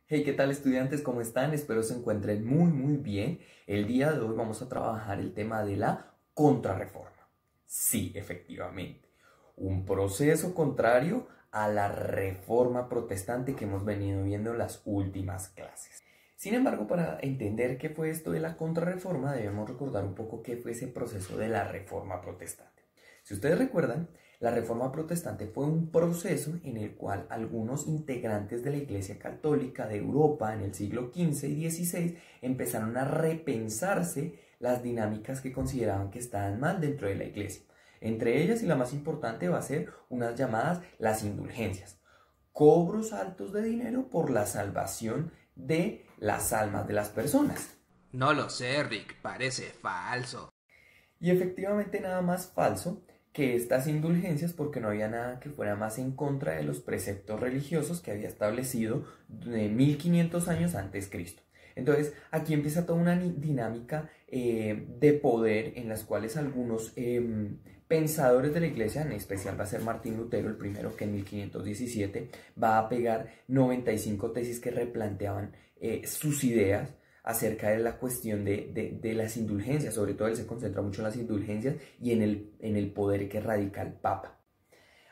Hey, ¿qué tal estudiantes? ¿Cómo están? Espero se encuentren muy bien. El día de hoy vamos a trabajar el tema de la contrarreforma. Sí, efectivamente, un proceso contrario a la reforma protestante que hemos venido viendo en las últimas clases. Sin embargo, para entender qué fue esto de la contrarreforma, debemos recordar un poco qué fue ese proceso de la reforma protestante. Si ustedes recuerdan, la Reforma Protestante fue un proceso en el cual algunos integrantes de la Iglesia Católica de Europa en el siglo XV y XVI empezaron a repensarse las dinámicas que consideraban que estaban mal dentro de la Iglesia. Entre ellas, y la más importante, va a ser unas llamadas las indulgencias. Cobros altos de dinero por la salvación de las almas de las personas. No lo sé, Rick, parece falso. Y efectivamente nada más falso que estas indulgencias porque no había nada que fuera más en contra de los preceptos religiosos que había establecido de 1500 años antes Cristo. Entonces aquí empieza toda una dinámica de poder en las cuales algunos pensadores de la iglesia, en especial va a ser Martín Lutero, el primero que en 1517 va a pegar 95 tesis que replanteaban sus ideas acerca de la cuestión de las indulgencias. Sobre todo él se concentra mucho en las indulgencias y en el poder que radica el Papa.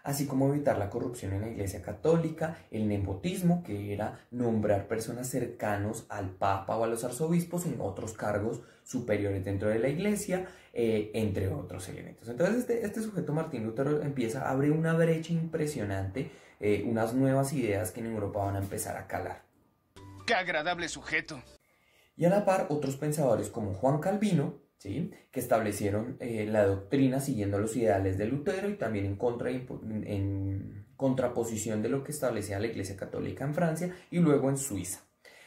Así como evitar la corrupción en la Iglesia Católica, el nepotismo, que era nombrar personas cercanos al Papa o a los arzobispos en otros cargos superiores dentro de la Iglesia, entre otros elementos. Entonces este sujeto Martín Lutero empieza a abrir una brecha impresionante, unas nuevas ideas que en Europa van a empezar a calar. ¡Qué agradable sujeto! Y a la par otros pensadores como Juan Calvino, ¿sí?, que establecieron la doctrina siguiendo los ideales de Lutero y también en contraposición de lo que establecía la Iglesia Católica en Francia y luego en Suiza.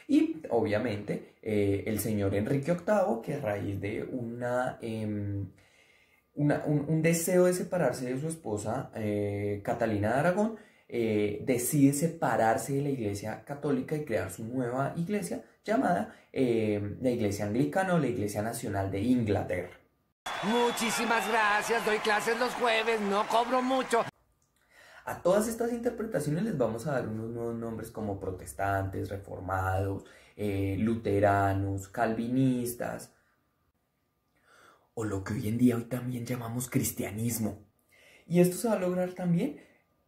Y obviamente el señor Enrique VIII, que a raíz de un deseo de separarse de su esposa Catalina de Aragón, decide separarse de la Iglesia Católica y crear su nueva iglesia llamada la Iglesia Anglicana o la Iglesia Nacional de Inglaterra. Muchísimas gracias, doy clases los jueves, no cobro mucho. A todas estas interpretaciones les vamos a dar unos nuevos nombres como protestantes, reformados, luteranos, calvinistas, o lo que hoy en día también llamamos cristianismo. Y esto se va a lograr también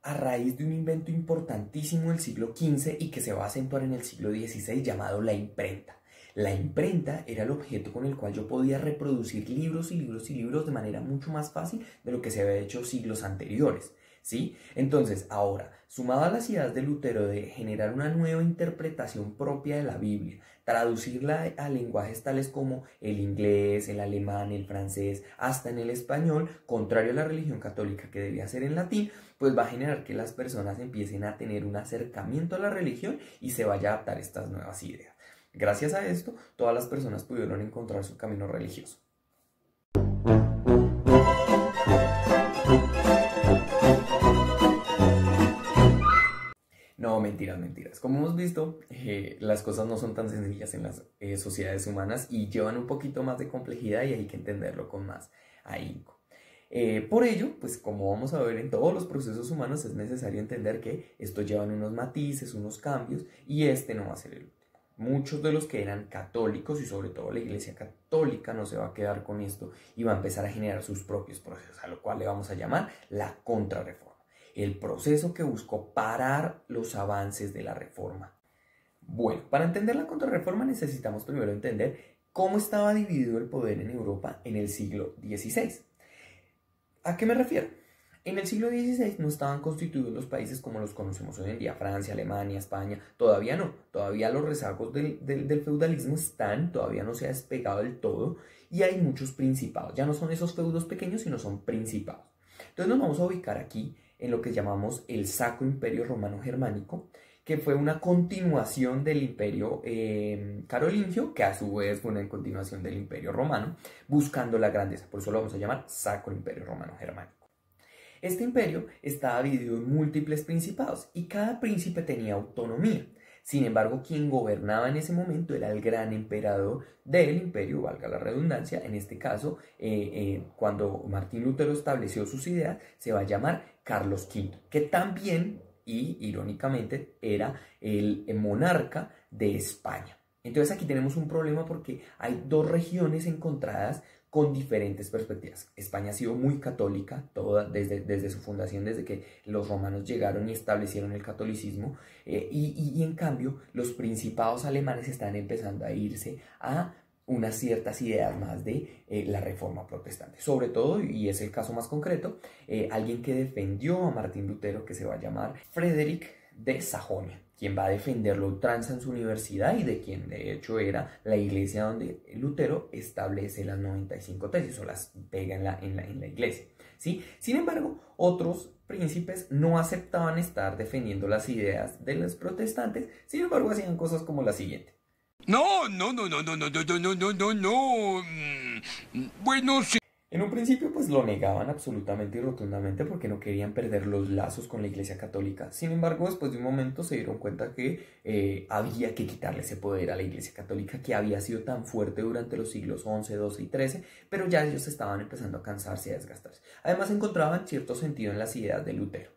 a raíz de un invento importantísimo del siglo XV y que se va a acentuar en el siglo XVI llamado la imprenta. La imprenta era el objeto con el cual yo podía reproducir libros y libros y libros de manera mucho más fácil de lo que se había hecho siglos anteriores, ¿sí? Entonces, ahora, sumado a las ideas de Lutero de generar una nueva interpretación propia de la Biblia, traducirla a lenguajes tales como el inglés, el alemán, el francés, hasta en el español, contrario a la religión católica que debía ser en latín, pues va a generar que las personas empiecen a tener un acercamiento a la religión y se vaya a adaptar a estas nuevas ideas. Gracias a esto, todas las personas pudieron encontrar su camino religioso. No, mentiras. Como hemos visto, las cosas no son tan sencillas en las sociedades humanas y llevan un poquito más de complejidad y hay que entenderlo con más ahínco. Por ello, pues como vamos a ver en todos los procesos humanos, es necesario entender que esto llevan unos matices, unos cambios, y este no va a ser el último. Muchos de los que eran católicos y sobre todo la Iglesia Católica no se va a quedar con esto y va a empezar a generar sus propios procesos, a lo cual le vamos a llamar la contrarreforma. El proceso que buscó parar los avances de la reforma. Bueno, para entender la contrarreforma necesitamos primero entender cómo estaba dividido el poder en Europa en el siglo XVI. ¿A qué me refiero? En el siglo XVI no estaban constituidos los países como los conocemos hoy en día, Francia, Alemania, España, todavía no, todavía los rezagos del feudalismo están, todavía no se ha despegado del todo y hay muchos principados, ya no son esos feudos pequeños sino son principados. Entonces nos vamos a ubicar aquí en lo que llamamos el Sacro Imperio Romano Germánico, que fue una continuación del Imperio Carolingio, que a su vez fue una continuación del Imperio Romano, buscando la grandeza. Por eso lo vamos a llamar Sacro Imperio Romano Germánico. Este imperio estaba dividido en múltiples principados y cada príncipe tenía autonomía. Sin embargo, quien gobernaba en ese momento era el gran emperador del imperio, valga la redundancia. En este caso, cuando Martín Lutero estableció sus ideas, se va a llamar Carlos V, que también y, irónicamente, era el monarca de España. Entonces aquí tenemos un problema porque hay dos regiones encontradas con diferentes perspectivas. España ha sido muy católica desde su fundación, desde que los romanos llegaron y establecieron el catolicismo, y en cambio los principados alemanes están empezando a irse a unas ciertas ideas más de la reforma protestante. Sobre todo, y es el caso más concreto, alguien que defendió a Martín Lutero, que se va a llamar Frederick de Sajonia, quien va a defender la ultranza en su universidad y de quien de hecho era la iglesia donde Lutero establece las 95 tesis o las pega en la iglesia, ¿sí? Sin embargo, otros príncipes no aceptaban estar defendiendo las ideas de los protestantes, sin embargo hacían cosas como la siguiente. No, no, no, no, no, no, no, no, no, no, no. Bueno, sí. En un principio pues lo negaban absolutamente y rotundamente porque no querían perder los lazos con la Iglesia Católica. Sin embargo, después de un momento se dieron cuenta que había que quitarle ese poder a la Iglesia Católica que había sido tan fuerte durante los siglos XI, XII y XIII, pero ya ellos estaban empezando a cansarse y a desgastarse. Además encontraban cierto sentido en las ideas de Lutero.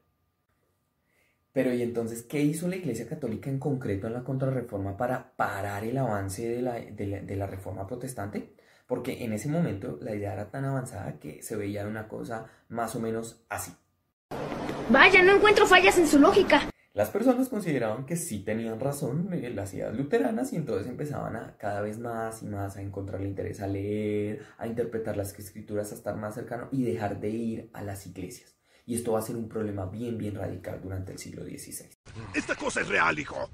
Pero ¿y entonces qué hizo la Iglesia Católica en concreto en la Contrarreforma para parar el avance de la Reforma Protestante? Porque en ese momento la idea era tan avanzada que se veía una cosa más o menos así. Vaya, no encuentro fallas en su lógica. Las personas consideraban que sí tenían razón las ideas luteranas y entonces empezaban a cada vez más y más a encontrarle interés a leer, a interpretar las escrituras, a estar más cercano y dejar de ir a las iglesias. Y esto va a ser un problema bien radical durante el siglo XVI. ¡Esta cosa es real, hijo!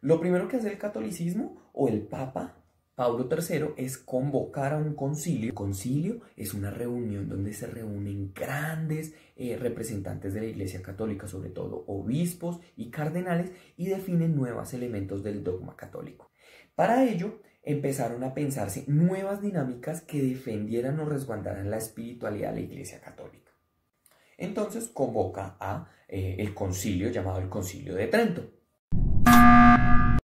Lo primero que hace el catolicismo o el Papa Pablo III es convocar a un concilio. El concilio es una reunión donde se reúnen grandes representantes de la Iglesia Católica, sobre todo obispos y cardenales, y definen nuevos elementos del dogma católico. Para ello, empezaron a pensarse nuevas dinámicas que defendieran o resguardaran la espiritualidad de la Iglesia Católica. Entonces convoca a el concilio llamado el Concilio de Trento.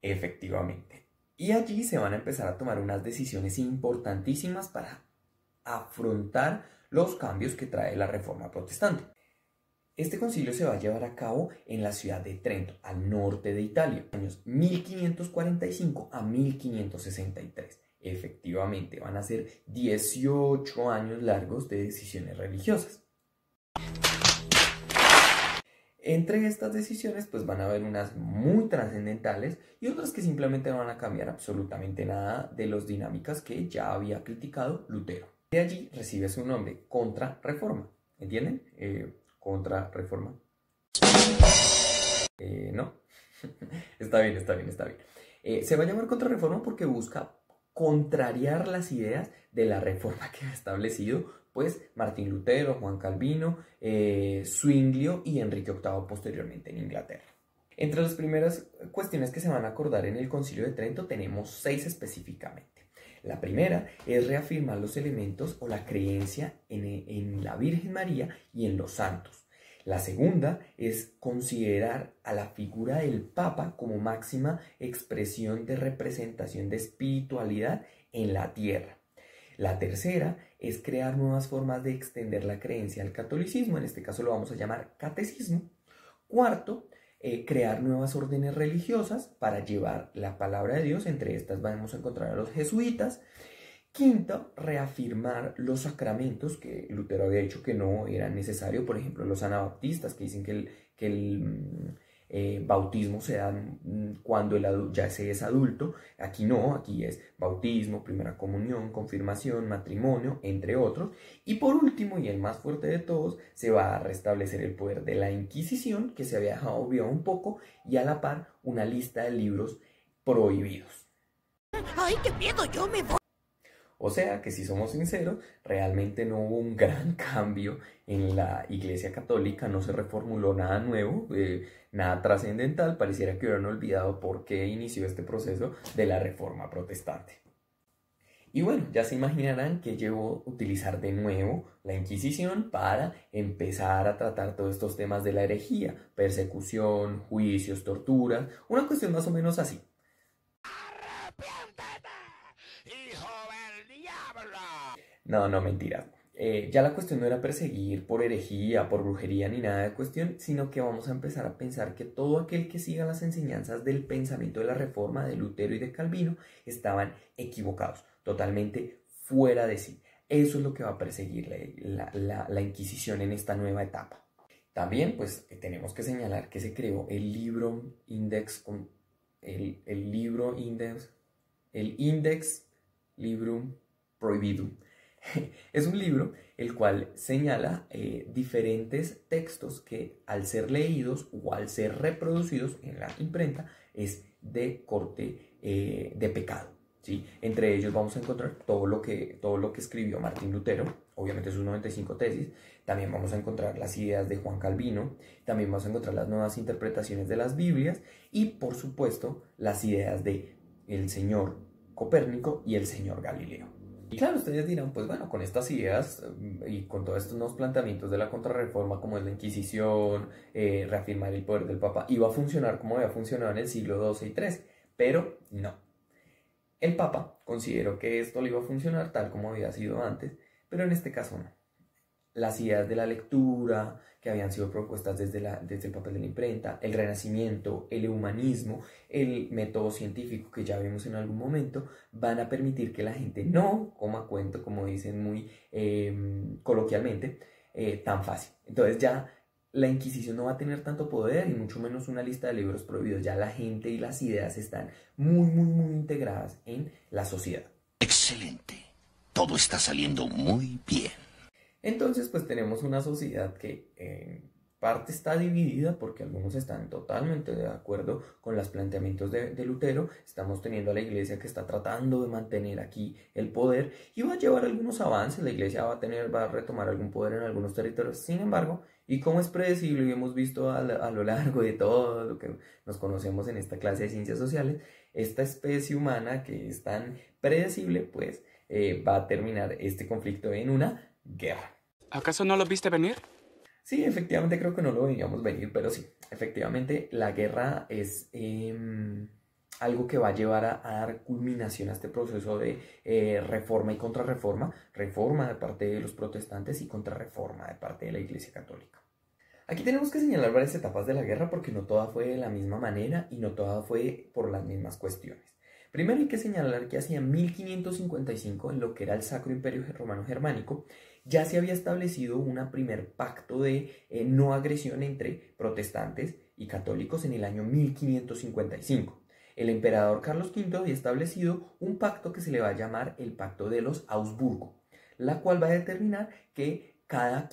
Efectivamente. Y allí se van a empezar a tomar unas decisiones importantísimas para afrontar los cambios que trae la Reforma Protestante. Este concilio se va a llevar a cabo en la ciudad de Trento, al norte de Italia, años 1545 a 1563. Efectivamente, van a ser 18 años largos de decisiones religiosas. Entre estas decisiones pues van a haber unas muy trascendentales y otras que simplemente no van a cambiar absolutamente nada de las dinámicas que ya había criticado Lutero. De allí recibe su nombre, Contrarreforma. ¿Entienden? Contrarreforma. No. Está bien. Se va a llamar Contrarreforma porque busca contrariar las ideas de la reforma que ha establecido pues Martín Lutero, Juan Calvino, Zwinglio y Enrique VIII posteriormente en Inglaterra. Entre las primeras cuestiones que se van a acordar en el Concilio de Trento tenemos 6 específicamente. La primera es reafirmar los elementos o la creencia en la Virgen María y en los santos. La segunda es considerar a la figura del Papa como máxima expresión de representación de espiritualidad en la tierra. La tercera es crear nuevas formas de extender la creencia al catolicismo, en este caso lo vamos a llamar catecismo. Cuarto, crear nuevas órdenes religiosas para llevar la palabra de Dios, entre estas vamos a encontrar a los jesuitas. Quinto, reafirmar los sacramentos que Lutero había dicho que no eran necesarios, por ejemplo los anabaptistas que dicen que el bautismo se da cuando ya se es adulto. Aquí no, aquí es bautismo, primera comunión, confirmación, matrimonio, entre otros. Y por último, y el más fuerte de todos, se va a restablecer el poder de la Inquisición, que se había dejado olvidado un poco, y a la par una lista de libros prohibidos. ¡Ay, qué miedo! ¡Yo me voy! O sea que si somos sinceros, realmente no hubo un gran cambio en la Iglesia Católica, no se reformuló nada nuevo, nada trascendental, pareciera que hubieran olvidado por qué inició este proceso de la Reforma Protestante. Y bueno, ya se imaginarán que llevó a utilizar de nuevo la Inquisición para empezar a tratar todos estos temas de la herejía, persecución, juicios, torturas, una cuestión más o menos así. No, mentiras. Ya la cuestión no era perseguir por herejía, por brujería ni nada de cuestión, sino que vamos a empezar a pensar que todo aquel que siga las enseñanzas del pensamiento de la Reforma de Lutero y de Calvino estaban equivocados, totalmente fuera de sí. Eso es lo que va a perseguir la Inquisición en esta nueva etapa. También pues tenemos que señalar que se creó el libro Index, el Index Librum Prohibidum. Es un libro el cual señala diferentes textos que al ser leídos o al ser reproducidos en la imprenta es de corte de pecado, ¿sí? Entre ellos vamos a encontrar todo lo que escribió Martín Lutero, obviamente sus 95 tesis. También vamos a encontrar las ideas de Juan Calvino, también vamos a encontrar las nuevas interpretaciones de las Biblias y por supuesto las ideas de el señor Copérnico y el señor Galileo. Y claro, ustedes dirán, pues bueno, con estas ideas y con todos estos nuevos planteamientos de la contrarreforma, como es la Inquisición, reafirmar el poder del Papa, iba a funcionar como había funcionado en el siglo XII y XIII, pero no. El Papa consideró que esto le iba a funcionar tal como había sido antes, pero en este caso no. Las ideas de la lectura que habían sido propuestas desde el papel de la imprenta, el Renacimiento, el humanismo, el método científico que ya vimos en algún momento, van a permitir que la gente no coma cuento, como dicen muy coloquialmente, tan fácil. Entonces ya la Inquisición no va a tener tanto poder y mucho menos una lista de libros prohibidos. Ya la gente y las ideas están muy integradas en la sociedad. Excelente. Todo está saliendo muy bien. Entonces, pues tenemos una sociedad que en parte está dividida porque algunos están totalmente de acuerdo con los planteamientos de Lutero. Estamos teniendo a la iglesia que está tratando de mantener aquí el poder y va a llevar algunos avances. La iglesia va a retomar algún poder en algunos territorios. Sin embargo, y como es predecible y hemos visto a lo largo de todo lo que nos conocemos en esta clase de ciencias sociales, esta especie humana que es tan predecible, pues va a terminar este conflicto en una guerra. ¿Acaso no lo viste venir? Sí, efectivamente creo que no lo veíamos venir, pero sí, efectivamente la guerra es algo que va a llevar a dar culminación a este proceso de reforma y contrarreforma, reforma de parte de los protestantes y contrarreforma de parte de la Iglesia Católica. Aquí tenemos que señalar varias etapas de la guerra porque no toda fue de la misma manera y no toda fue por las mismas cuestiones. Primero hay que señalar que hacia 1555, en lo que era el Sacro Imperio Romano Germánico, ya se había establecido un primer pacto de no agresión entre protestantes y católicos en el año 1555. El emperador Carlos V había establecido un pacto que se le va a llamar el Pacto de los Augsburgo, la cual va a determinar que cada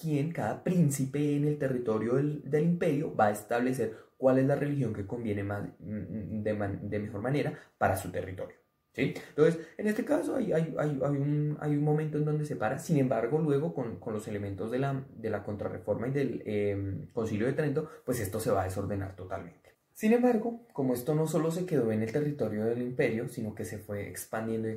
príncipe en el territorio del imperio va a establecer cuál es la religión que conviene más, de mejor manera para su territorio, ¿sí? Entonces, en este caso hay un momento en donde se para. Sin embargo, luego con los elementos de la contrarreforma y del Concilio de Trento, pues esto se va a desordenar totalmente. Sin embargo, como esto no solo se quedó en el territorio del imperio, sino que se fue expandiendo,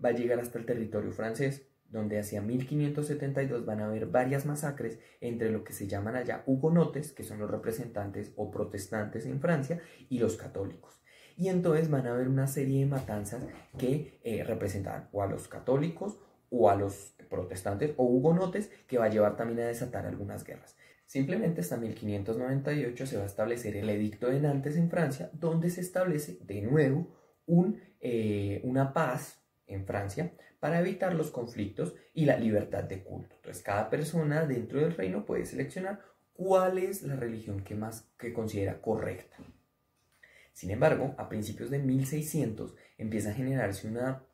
va a llegar hasta el territorio francés, donde hacia 1572 van a haber varias masacres entre lo que se llaman allá hugonotes, que son los representantes o protestantes en Francia, y los católicos. Y entonces van a haber una serie de matanzas que representaban o a los católicos o a los protestantes o hugonotes, que va a llevar también a desatar algunas guerras. Simplemente hasta 1598 se va a establecer el Edicto de Nantes en Francia, donde se establece de nuevo una paz en Francia para evitar los conflictos y la libertad de culto. Entonces cada persona dentro del reino puede seleccionar cuál es la religión que considera correcta. Sin embargo, a principios de 1600 empieza a generarse una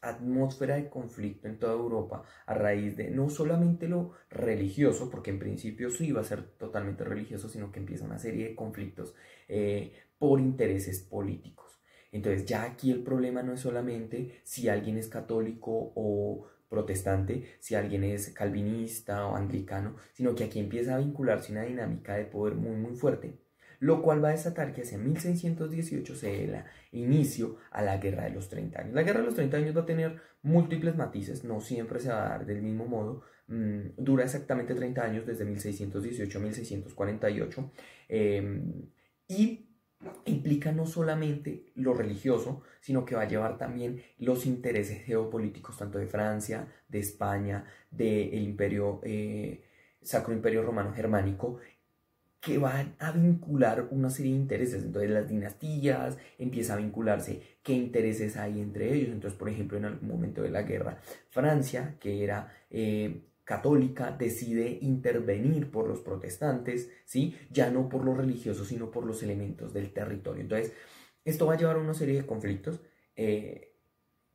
atmósfera de conflicto en toda Europa a raíz de no solamente lo religioso, porque en principio sí iba a ser totalmente religioso, sino que empieza una serie de conflictos por intereses políticos. Entonces ya aquí el problema no es solamente si alguien es católico o protestante, si alguien es calvinista o anglicano, sino que aquí empieza a vincularse una dinámica de poder muy fuerte, lo cual va a desatar que hacia 1618 se dé el inicio a la Guerra de los 30 años. La Guerra de los 30 años va a tener múltiples matices, no siempre se va a dar del mismo modo, dura exactamente 30 años, desde 1618 a 1648, y implica no solamente lo religioso, sino que va a llevar también los intereses geopolíticos tanto de Francia, de España, del imperio, Sacro Imperio Romano Germánico, que van a vincular una serie de intereses. Entonces las dinastías, empieza a vincularse qué intereses hay entre ellos. Entonces, por ejemplo, en algún momento de la guerra, Francia, que era católica, decide intervenir por los protestantes, ¿sí? Ya no por los religiosos, sino por los elementos del territorio. Entonces, esto va a llevar a una serie de conflictos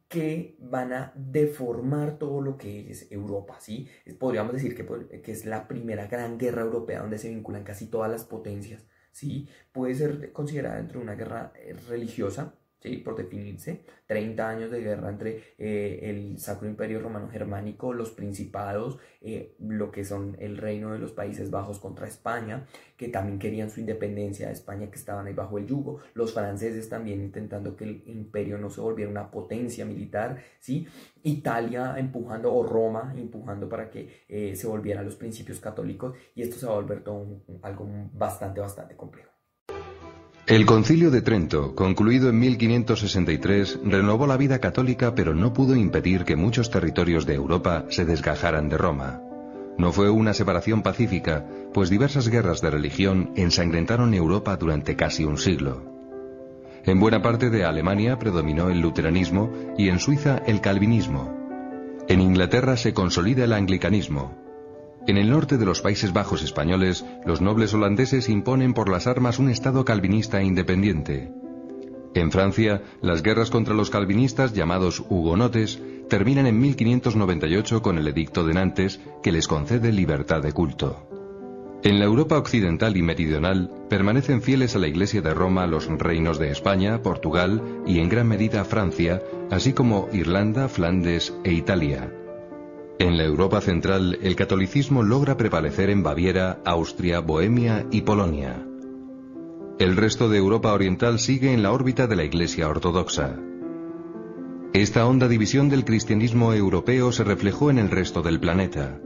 que van a deformar todo lo que es Europa, ¿sí? Podríamos decir que es la primera gran guerra europea donde se vinculan casi todas las potencias, ¿sí? Puede ser considerada dentro de una guerra religiosa, ¿sí? Por definirse, 30 años de guerra entre el Sacro Imperio Romano Germánico, los principados, lo que son el reino de los Países Bajos contra España, que también querían su independencia de España, que estaban ahí bajo el yugo, los franceses también intentando que el imperio no se volviera una potencia militar, ¿sí? Italia empujando, o Roma empujando para que se volvieran los principios católicos, y esto se va a volver todo algo bastante complejo. El Concilio de Trento, concluido en 1563, renovó la vida católica, pero no pudo impedir que muchos territorios de Europa se desgajaran de Roma. No fue una separación pacífica, pues diversas guerras de religión ensangrentaron Europa durante casi un siglo. En buena parte de Alemania predominó el luteranismo y en Suiza el calvinismo. En Inglaterra se consolida el anglicanismo. En el norte de los Países Bajos españoles, los nobles holandeses imponen por las armas un estado calvinista independiente. En Francia, las guerras contra los calvinistas, llamados hugonotes, terminan en 1598 con el Edicto de Nantes, que les concede libertad de culto. En la Europa occidental y meridional, permanecen fieles a la Iglesia de Roma los reinos de España, Portugal y en gran medida Francia, así como Irlanda, Flandes e Italia. En la Europa central, el catolicismo logra prevalecer en Baviera, Austria, Bohemia y Polonia. El resto de Europa oriental sigue en la órbita de la Iglesia ortodoxa. Esta honda división del cristianismo europeo se reflejó en el resto del planeta.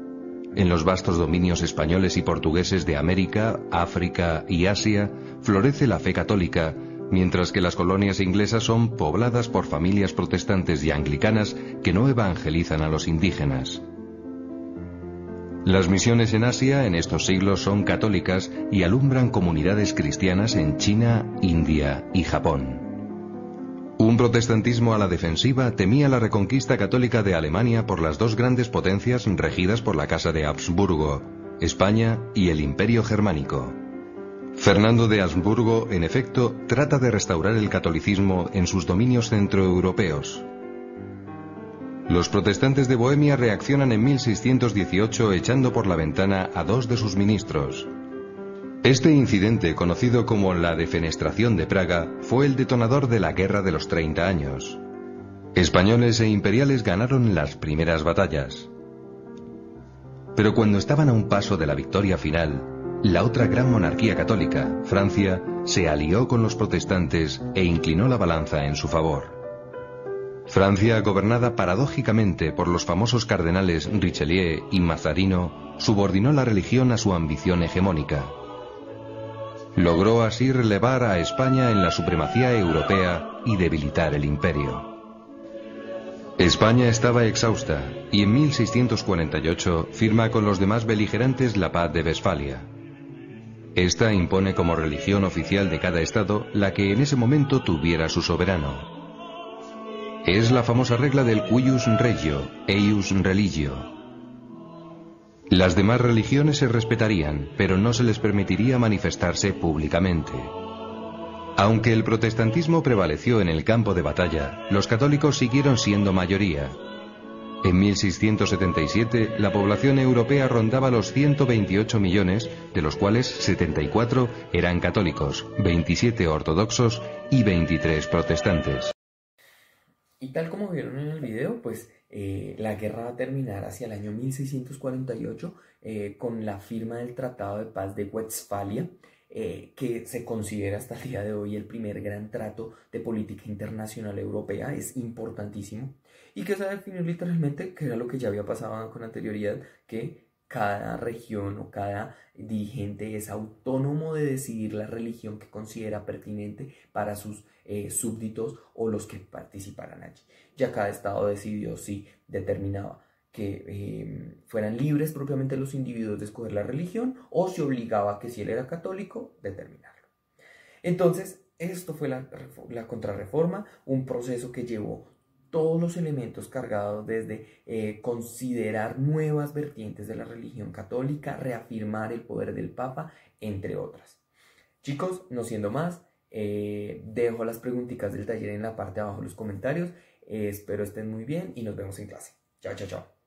En los vastos dominios españoles y portugueses de América, África y Asia, florece la fe católica, mientras que las colonias inglesas son pobladas por familias protestantes y anglicanas que no evangelizan a los indígenas. Las misiones en Asia en estos siglos son católicas y alumbran comunidades cristianas en China, India y Japón. Un protestantismo a la defensiva temía la reconquista católica de Alemania por las dos grandes potencias regidas por la Casa de Habsburgo, España y el Imperio Germánico. Fernando de Habsburgo, en efecto, trata de restaurar el catolicismo en sus dominios centroeuropeos. Los protestantes de Bohemia reaccionan en 1618 echando por la ventana a dos de sus ministros. Este incidente, conocido como la Defenestración de Praga, fue el detonador de la Guerra de los 30 años. Españoles e imperiales ganaron las primeras batallas. Pero cuando estaban a un paso de la victoria final, la otra gran monarquía católica, Francia, se alió con los protestantes e inclinó la balanza en su favor. Francia, gobernada paradójicamente por los famosos cardenales Richelieu y Mazarino, subordinó la religión a su ambición hegemónica. Logró así relevar a España en la supremacía europea y debilitar el imperio. España estaba exhausta y en 1648 firma con los demás beligerantes la Paz de Westfalia. Esta impone como religión oficial de cada estado la que en ese momento tuviera su soberano. Es la famosa regla del cuius regio, eius religio. Las demás religiones se respetarían, pero no se les permitiría manifestarse públicamente. Aunque el protestantismo prevaleció en el campo de batalla, los católicos siguieron siendo mayoría. En 1677, la población europea rondaba los 128 millones, de los cuales 74 eran católicos, 27 ortodoxos y 23 protestantes. Y tal como vieron en el video, pues la guerra va a terminar hacia el año 1648 con la firma del Tratado de Paz de Westfalia, que se considera hasta el día de hoy el primer gran trato de política internacional europea. Es importantísimo y que se va a definir literalmente que era lo que ya había pasado con anterioridad, que cada región o cada dirigente es autónomo de decidir la religión que considera pertinente para sus súbditos o los que participaran allí. Ya cada estado decidió si determinaba que fueran libres propiamente los individuos de escoger la religión o se obligaba que si él era católico, determinarlo. Entonces, esto fue la Contrarreforma, un proceso que llevó todos los elementos cargados desde considerar nuevas vertientes de la religión católica, reafirmar el poder del Papa, entre otras. Chicos, no siendo más, dejo las preguntitas del taller en la parte de abajo de los comentarios. Espero estén muy bien y nos vemos en clase. Chao, chao, chao.